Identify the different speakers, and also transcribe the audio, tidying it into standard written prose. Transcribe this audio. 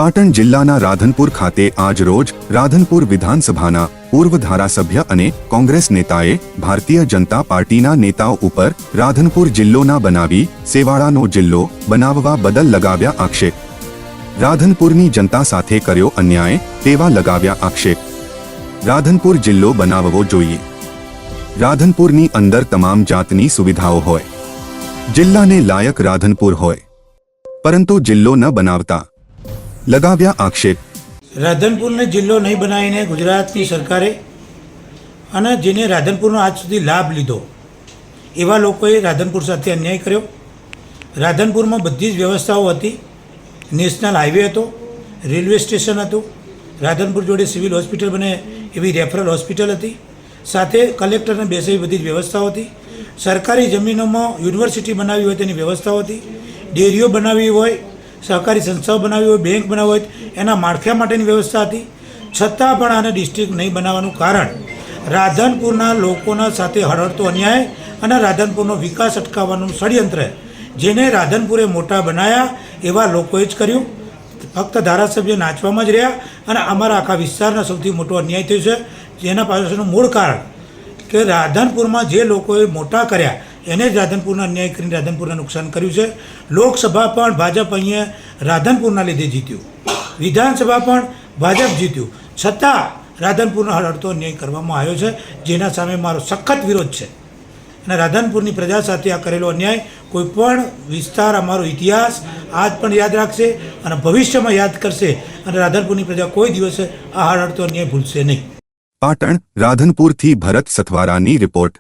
Speaker 1: પાટણ જિલ્લાના રાધનપુર ખાતે આજ રોજ રાધનપુર વિધાનસભાના પૂર્વ ધારાસભ્ય અને કોંગ્રેસ નેતાએ ભારતીય જનતા પાર્ટીના નેતાઓ ઉપર રાધનપુર જિલ્લો ના બનાવી સેવાળાનો જિલ્લો બનાવવા બદલ લગાવ્યા આક્ષેપ। રાધનપુરની જનતા સાથે કર્યો અન્યાય તેવા લગાવ્યા આક્ષેપ। રાધનપુર જિલ્લો બનાવવો જોઈએ। રાધનપુરની અંદર તમામ જાતની સુવિધાઓ હોય, જિલ્લાને લાયક રાધનપુર હોય, પરંતુ જિલ્લો ન બનાવતા लगाव्या आक्षेप।
Speaker 2: राधनपुर ने जिल्लो नहीं बनावीने गुजरातनी सरकारे अने जेने राधनपुरनो आज सुधी लाभ लीधो एवा लोकोए राधनपुर साथे अन्याय कर्यो। राधनपुरमां बधी ज व्यवस्थाओ हती। नेशनल हाईवे हतो, रेलवे स्टेशन हतुं, राधनपुर जोड़े सिविल होस्पिटल बने एवी रेफरल होस्पिटल हती, साथे कलेक्टरने बेसे एवी बधी ज व्यवस्थाओ हती। सरकारी जमीनोमां युनिवर्सिटी बनावी होय तेनी व्यवस्थाओ हती। डेरीओ बनावी होय, सहकारी संस्थाओं बनावी हो, बैंक बनावी हो, एना माळखा माटेनी व्यवस्था थी। छतां पण आने डिस्ट्रिक्ट नहीं बनाववानुं कारण राधनपुरना लोकोना साथे हळहळतो अन्याय अने राधनपुरनो विकास अटकाववानुं षड्यंत्र जेने राधनपुरे मोटा बनाया एवा लोकोए ज कर्युं। फक्त धारासभ्य नाचवामां ज रह्या अने अमारा आखा विस्तारनो सौथी मोटो अन्याय थयो छे। जेना पाछळनुं मूळ कारण के राधनपुरमां जे लोकोए मोटा कर्या एने ज राधनपुरना अन्याय करीने राधनपुरना नुकसान कर्युं छे। लोकसभा पण भाजप अहींया राधनपुरना लीधे जीत्युं, विधानसभा पण भाजप जीत्युं, छतां राधनपुरनो हळहळतो अन्याय करवामां आव्यो छे, जेना सामे मारो सखत विरोध छे। अने राधनपुरनी प्रजा साथे आ करेलो अन्याय कोईपण विस्तार अमारो इतिहास आज पण याद राखशे अने भविष्यमां याद करशे अने राधनपुरनी प्रजा कोई दिवसे आ हळहळतो अन्याय भूलशे नहीं।
Speaker 1: पाटण राधनपुरथी भरत सथवारानी रिपोर्ट।